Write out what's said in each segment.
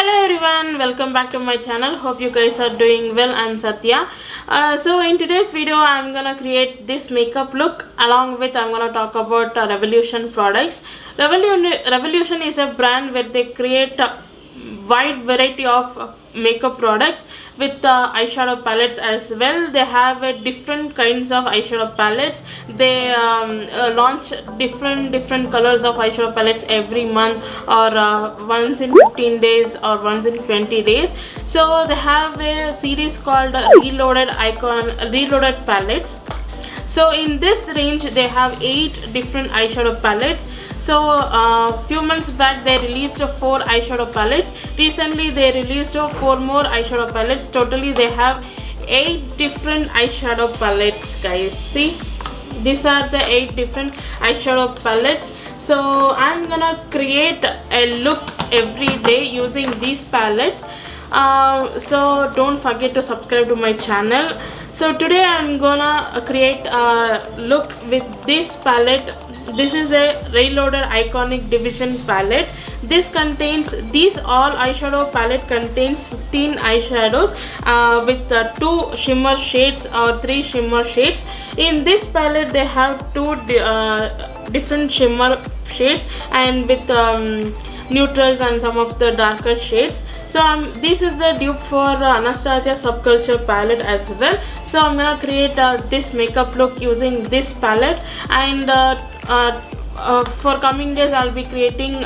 Hello everyone, welcome back to my channel. Hope you guys are doing well. I'm Sathya. So in today's video I'm gonna create this makeup look, along with I'm gonna talk about Revolution products. Revolution is a brand where they create a wide variety of makeup products with eyeshadow palettes as well. They have different kinds of eyeshadow palettes. They launch different colors of eyeshadow palettes every month, or once in 15 days or once in 20 days. So they have a series called reloaded palettes. So in this range they have 8 different eyeshadow palettes. So few months back they released 4 eyeshadow palettes. Recently they released 4 more eyeshadow palettes. Totally they have 8 different eyeshadow palettes, guys. See, these are the 8 different eyeshadow palettes. So I'm gonna create a look every day using these palettes. So don't forget to subscribe to my channel. So today I'm gonna create a look with this palette. This is a Reloaded Iconic Division palette. This all eyeshadow palette contains 15 eyeshadows with 2 shimmer shades or 3 shimmer shades. In this palette they have 2 different shimmer shades, and with neutrals and some of the darker shades. So this is the dupe for Anastasia Subculture palette as well. So I'm gonna create this makeup look using this palette, and for coming days I'll be creating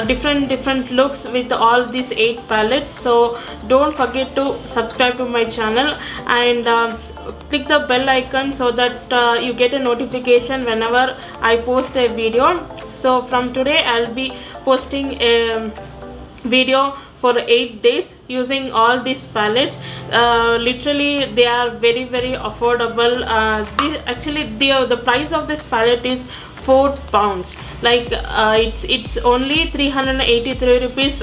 different looks with all these 8 palettes. So don't forget to subscribe to my channel and click the bell icon so that you get a notification whenever I post a video. So from today I'll be posting a video for 8 days using all these palettes. Literally they are very affordable. The price of this palette is £4. Like it's only 383 rupees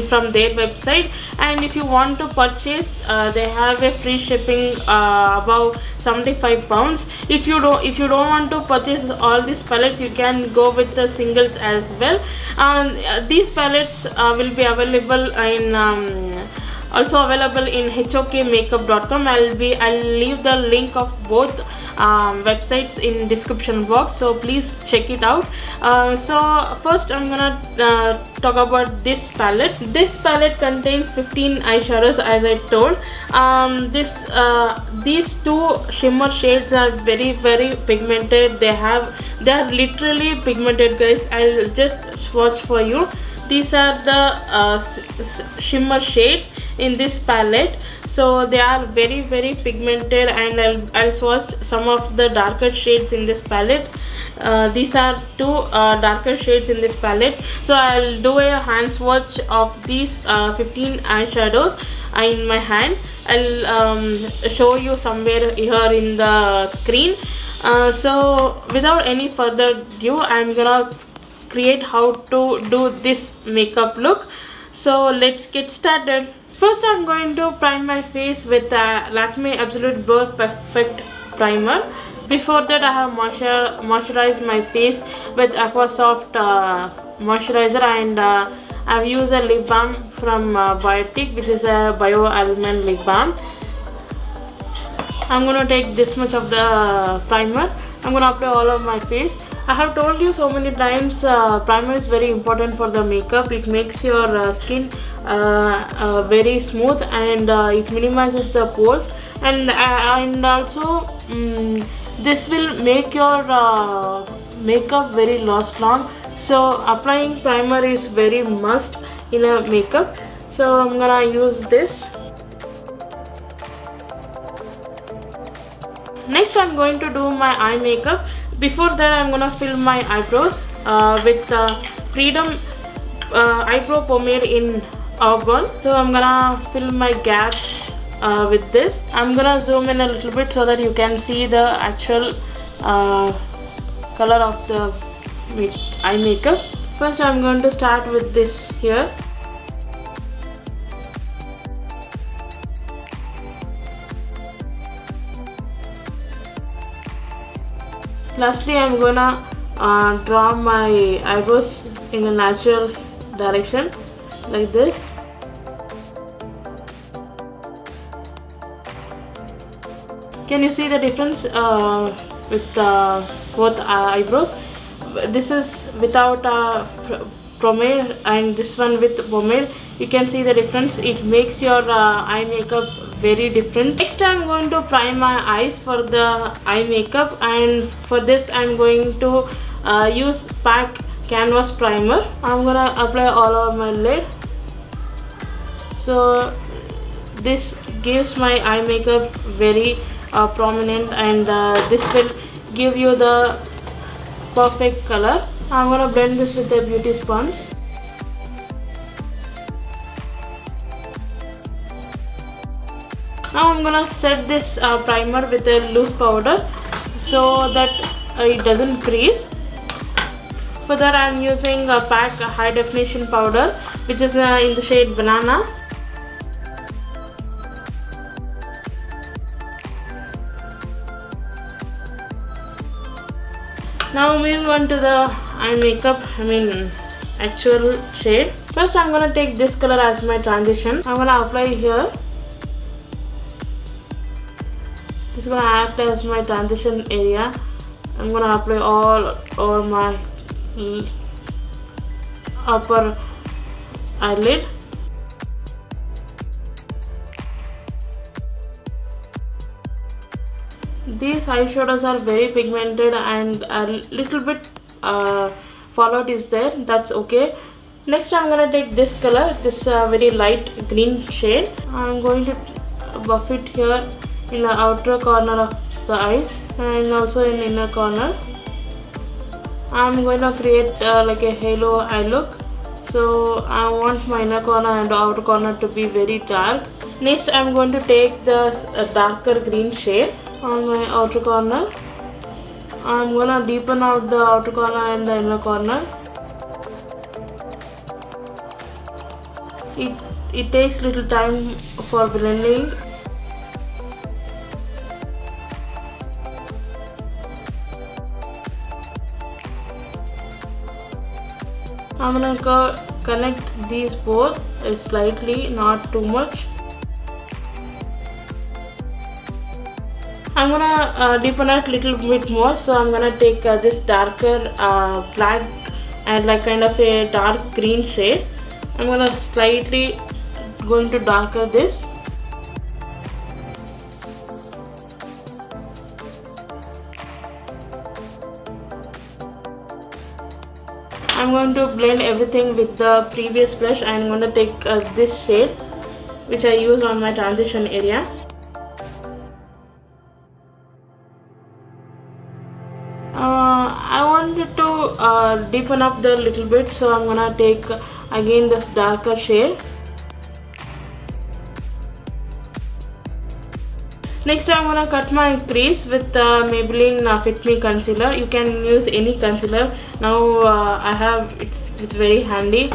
from their website, and if you want to purchase they have a free shipping above £75. If you don't want to purchase all these palettes, you can go with the singles as well. These palettes will be available in also available in hokmakeup.com. I'll leave the link of both websites in description box, so please check it out. So first I'm gonna talk about this palette. This palette contains 15 eyeshadows, as I told. These 2 shimmer shades are very pigmented. They are literally pigmented, guys. I'll just swatch for you. These are the shimmer shades in this palette. So they are very pigmented, and I'll swatch some of the darker shades in this palette. These are 2 darker shades in this palette. So I'll do a hand swatch of these 15 eyeshadows in my hand. I'll show you somewhere here in the screen. So without any further ado, I'm gonna create how to do this makeup look. So let's get started. First I'm going to prime my face with Lakme Absolute Blur Perfect Primer. Before that I have moisturized my face with Aquasoft Moisturizer, and I've used a lip balm from Biotique, which is a Bio Almond lip balm. I'm going to take this much of the primer. I'm going to apply all of my face. I have told you so many times, primer is very important for the makeup. It makes your skin very smooth, and it minimizes the pores, and also this will make your makeup very last long. So applying primer is very must in a makeup. So I'm gonna use this. Next I'm going to do my eye makeup. Before that I'm gonna fill my eyebrows with Freedom eyebrow pomade in Auburn. So I'm gonna fill my gaps with this. I'm gonna zoom in a little bit so that you can see the actual color of the eye makeup. First I'm going to start with this here. Lastly I'm gonna draw my eyebrows in a natural direction like this. Can you see the difference with both eyebrows? This is without pomade and this one with pomade. You can see the difference. It makes your eye makeup very different. Next I am going to prime my eyes for the eye makeup, and for this I am going to use PAC Canvas Primer. I am gonna apply all over my lid. So this gives my eye makeup very prominent, and this will give you the perfect color. I'm gonna blend this with the beauty sponge. Now I'm gonna set this primer with a loose powder so that it doesn't crease. For that I'm using a PAC High Definition Powder, which is in the shade Banana. Now moving on to the eye makeup, actual shade. First I'm gonna take this color as my transition. I'm gonna apply here. This is gonna act as my transition area. I'm gonna apply all over my upper eyelid. These eyeshadows are very pigmented and a little bit fallout is there. That's okay. Next I'm gonna take this color, this very light green shade. I'm going to buff it here in the outer corner of the eyes and also in the inner corner. I'm going to create like a halo eye look. So I want my inner corner and outer corner to be very dark. Next I'm going to take the darker green shade on my outer corner. I'm gonna deepen out the outer corner and the inner corner. It takes little time for blending. I'm gonna connect these both slightly, not too much. I'm gonna deepen it a little bit more, so I'm gonna take this darker black and like kind of a dark green shade. I'm gonna slightly going to darken this. I'm going to blend everything with the previous brush. I'm going to take this shade which I used on my transition area. I wanted to deepen up the little bit, so I'm gonna take again this darker shade. Next I'm gonna cut my crease with Maybelline Fit Me concealer. You can use any concealer. Now I have it's very handy.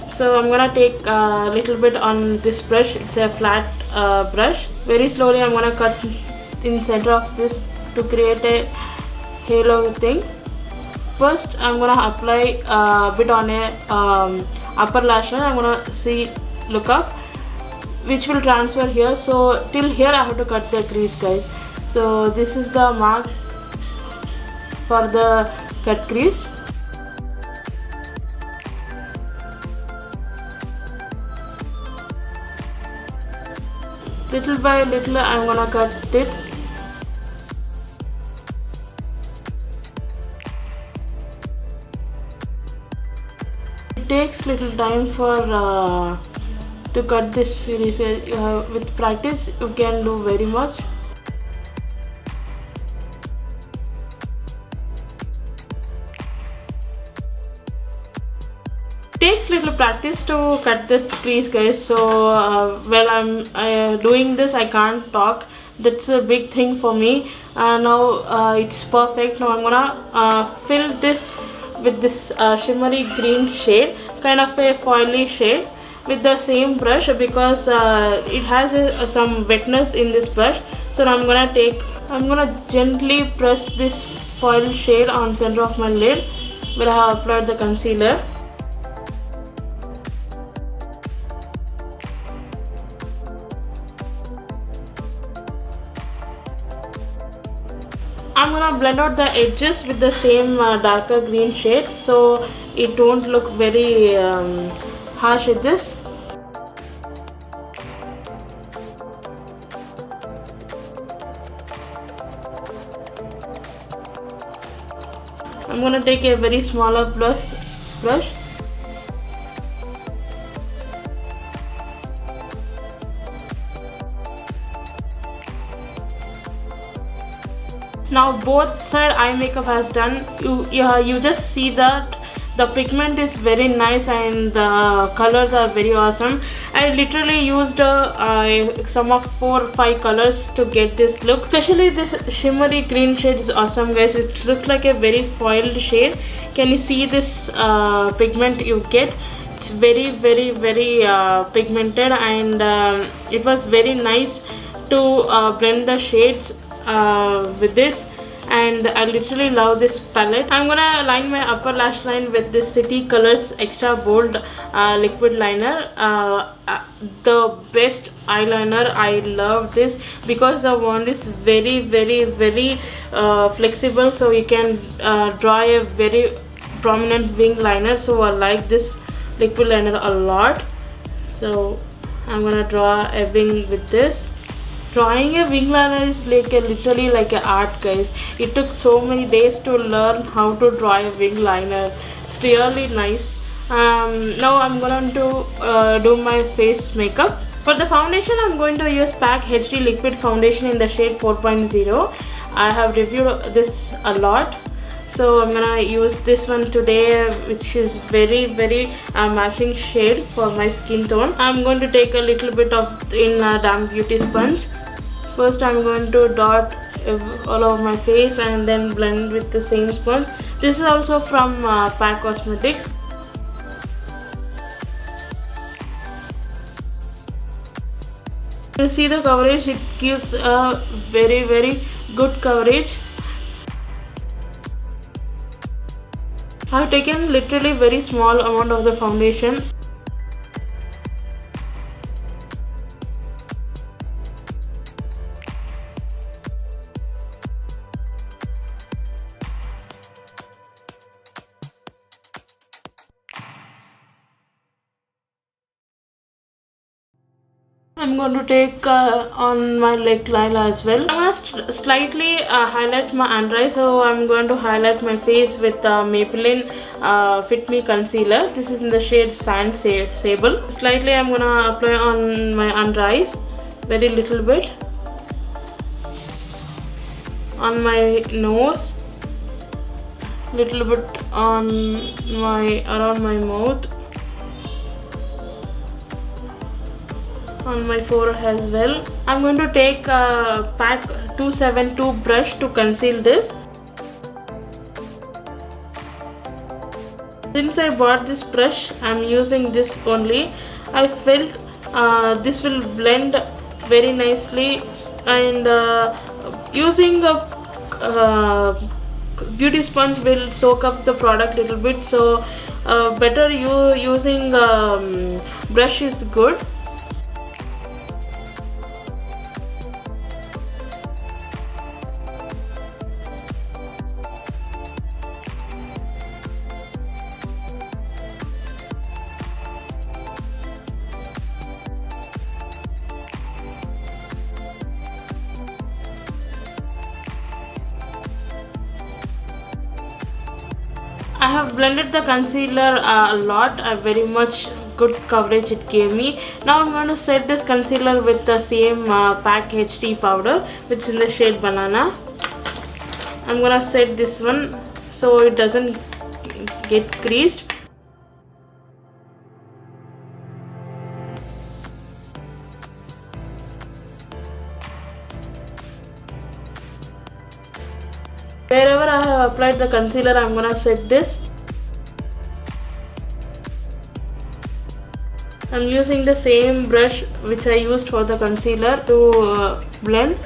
So I'm gonna take a little bit on this brush. It's a flat brush. Very slowly I'm gonna cut in center of this to create a halo thing. First I'm gonna apply a bit on a upper lash line. I'm gonna look up, which will transfer here. So till here I have to cut the crease, guys. So this is the mark for the cut crease. Little by little I'm gonna cut it. It takes little time for to cut this series. With practice you can do very much. Takes little practice to cut the crease, guys. So while I'm doing this I can't talk. That's a big thing for me. Now it's perfect. Now I'm gonna fill this with this shimmery green shade, kind of a foily shade, with the same brush, because it has some wetness in this brush. So now I'm gonna gently press this foil shade on center of my lid where I have applied the concealer. I'm gonna blend out the edges with the same darker green shade, so it won't look very harsh with this. I'm gonna take a very smaller brush. Now both side eye makeup has done. You just see that the pigment is very nice and the colors are very awesome. I literally used some of 4 or 5 colors to get this look. Especially this shimmery green shade is awesome, guys. It looks like a very foiled shade. Can you see this pigment you get? It's very pigmented, and it was very nice to blend the shades with this, and I literally love this palette. I'm gonna line my upper lash line with this City Colors Extra Bold liquid liner. The best eyeliner. I love this because the wand is very flexible, so you can draw a very prominent wing liner. So I like this liquid liner a lot. So I'm gonna draw a wing with this. Drawing a wing liner is literally like an art, guys. It took so many days to learn how to draw a wing liner. It's really nice. Now I'm going to do my face makeup. For the foundation, I'm going to use PAC HD Liquid Foundation in the shade 4.0. I have reviewed this a lot, so I'm gonna use this one today, which is very matching shade for my skin tone. I'm going to take a little bit of in damp beauty sponge. First I'm going to dot all over my face and then blend with the same sponge. This is also from PAC Cosmetics. You see the coverage, it gives a very good coverage. I have taken literally very small amount of the foundation. I'm going to take on my leg line as well. I'm going to slightly highlight my under eye, so I'm going to highlight my face with Maybelline Fit Me Concealer. This is in the shade Sand Sable. Slightly I'm going to apply on my under eyes, very little bit. On my nose, little bit on around my mouth. On my forehead as well. I'm going to take a PAC 272 brush to conceal this. Since I bought this brush, I'm using this only. I felt this will blend very nicely, and using a beauty sponge will soak up the product a little bit, so better using brush is good. I have blended the concealer a lot, very much good coverage it gave me. Now I'm going to set this concealer with the same PAC HD powder, which is in the shade Banana. I'm going to set this one so it doesn't get creased. Wherever I have applied the concealer, I'm gonna set this. I'm using the same brush which I used for the concealer to blend.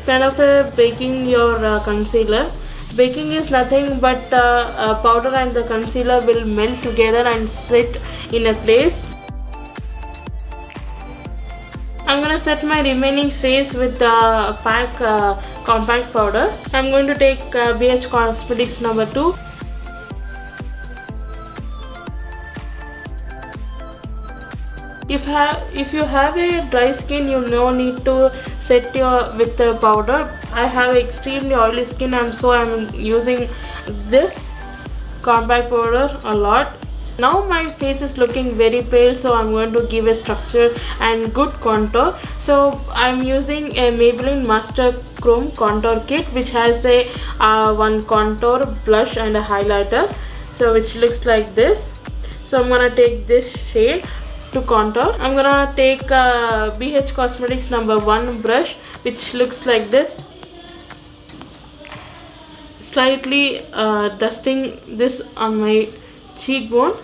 Kind of baking your concealer. Baking is nothing but powder and the concealer will melt together and sit in a place. I'm gonna set my remaining face with the PAC compact powder. I'm going to take BH Cosmetics number 2. If you have a dry skin, you no need to set with the powder. I have extremely oily skin, so I'm using this compact powder a lot. Now my face is looking very pale, so I'm going to give a structure and good contour. So I'm using a Maybelline Master Chrome Contour Kit, which has a one contour, blush and a highlighter, so which looks like this. So I'm gonna take this shade to contour. I'm gonna take BH Cosmetics number 1 brush, which looks like this. Slightly dusting this on my cheekbone.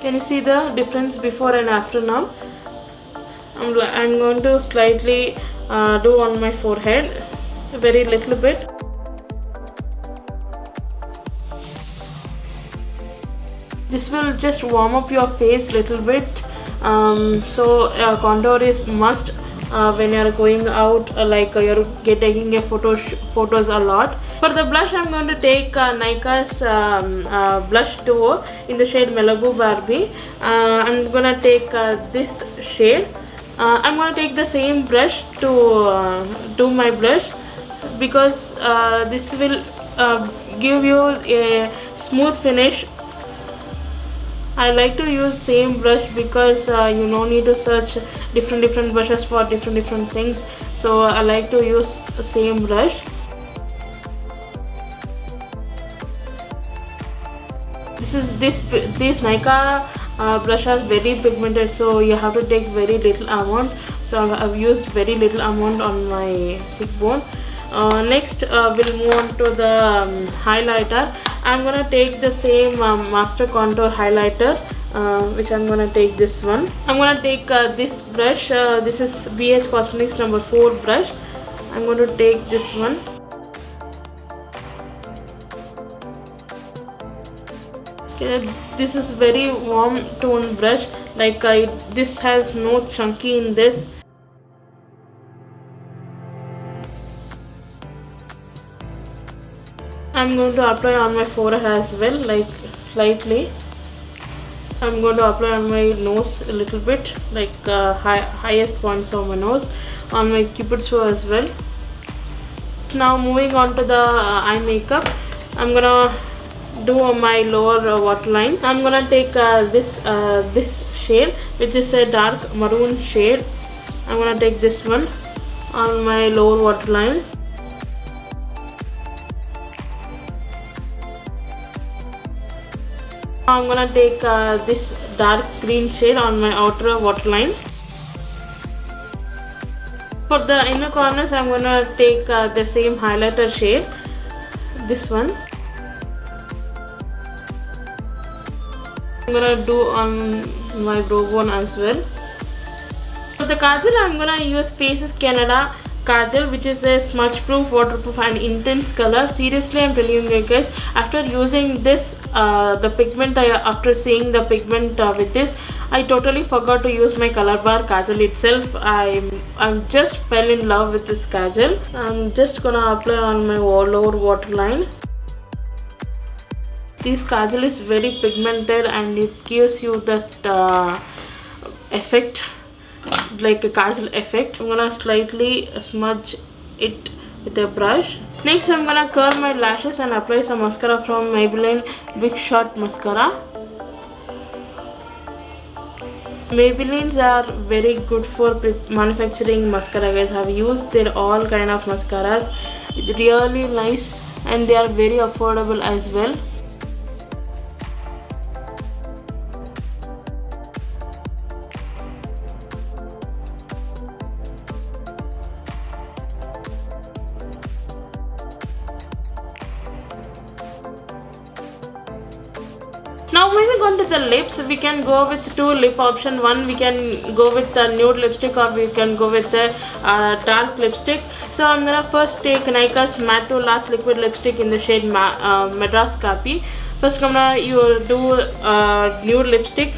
Can you see the difference before and after now? I'm going to slightly do on my forehead, a very little bit. This will just warm up your face little bit. So contour is must when you are going out, like you're taking a photos a lot. For the blush, I'm going to take Nykaa's blush duo in the shade Malibu Barbie. I'm gonna take this shade. I'm gonna take the same brush to do my blush, because this will give you a smooth finish. I like to use same brush because you no need to search different brushes for different things. So I like to use same brush. This Nykaa brush is very pigmented, so you have to take very little amount. So I've used very little amount on my cheekbone. Next we'll move on to the highlighter. I'm gonna take the same Master Contour highlighter, which I'm gonna take this one. I'm gonna take this brush. This is BH Cosmetics number 4 brush. I'm going to take this one. Okay, this is very warm tone brush. Like this has no chunky in this. I'm going to apply on my forehead as well, like slightly. I'm going to apply on my nose a little bit, like highest points of my nose, on my cupid's bow as well. Now moving on to the eye makeup, I'm gonna do my lower waterline. I'm gonna take this shade, which is a dark maroon shade. I'm gonna take this one on my lower waterline. I'm gonna take this dark green shade on my outer waterline. For the inner corners, I'm gonna take the same highlighter shade, this one. I'm gonna do on my brow bone as well. For the kajal, I'm gonna use Faces Canada kajal, which is a smudge proof, waterproof and intense color. Seriously, I'm telling you guys, after using this the pigment, after seeing the pigment with this, I totally forgot to use my color bar kajal itself. I'm just fell in love with this kajal. I'm just gonna apply on my lower waterline. This kajal is very pigmented and it gives you that effect, like a kajal effect. I'm gonna slightly smudge it with a brush. Next, I'm gonna curl my lashes and apply some mascara from Maybelline Big Shot Mascara. Maybellines are very good for manufacturing mascara, guys. I've used their all kind of mascaras. It's really nice and they are very affordable as well. Now Now moving on to the lips, we can go with two lip option. One, we can go with the nude lipstick, or we can go with the dark lipstick. So I'm gonna first take Nykaa's Matte to Last liquid lipstick in the shade Madras Kappi. First I'm gonna do nude lipstick.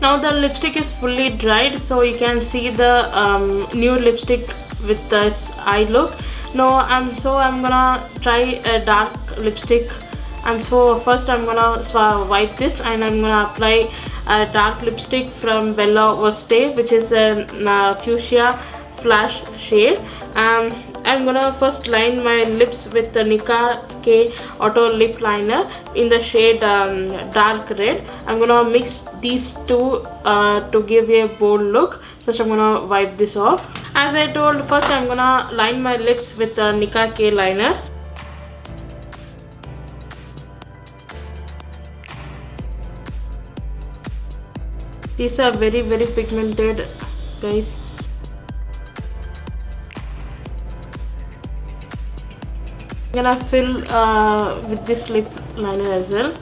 Now the lipstick is fully dried, so you can see the nude lipstick with this eye look. Now I'm gonna try a dark lipstick. First I'm gonna wipe this, and I'm gonna apply a dark lipstick from Voste, which is a fuchsia flash shade. I'm gonna first line my lips with the Nicka Auto Lip Liner in the shade dark red. I'm gonna mix these two to give a bold look. First I'm gonna wipe this off. As I told, first I'm gonna line my lips with the Nicka K liner. These are very pigmented, guys. I'm gonna fill with this lip liner as well.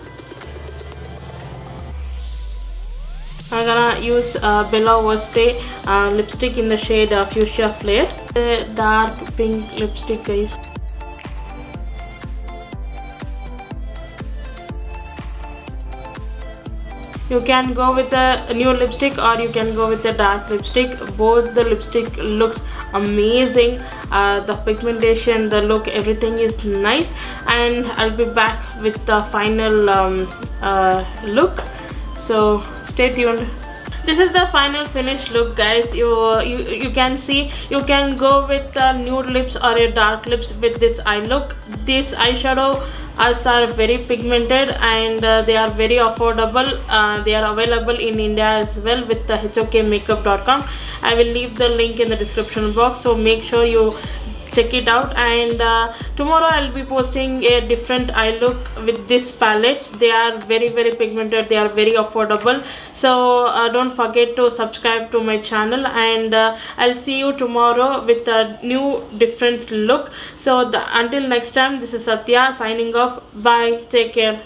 I'm gonna use Voste lipstick in the shade Fuchsia Flare. The dark pink lipstick, guys. You can go with a nude lipstick, or you can go with a dark lipstick. Both the lipstick looks amazing. The pigmentation, the look, everything is nice. And I'll be back with the final look. So stay tuned. This is the final finished look, guys. You can see, you can go with nude lips or a dark lips with this eye look. This eyeshadow are very pigmented, and they are very affordable. They are available in India as well with the hokmakeup.com. I will leave the link in the description box, so make sure you check it out. And tomorrow I'll be posting a different eye look with these palettes. They are very pigmented, they are very affordable. So don't forget to subscribe to my channel, and I'll see you tomorrow with a new different look. So until next time, this is Sathya signing off. Bye, take care.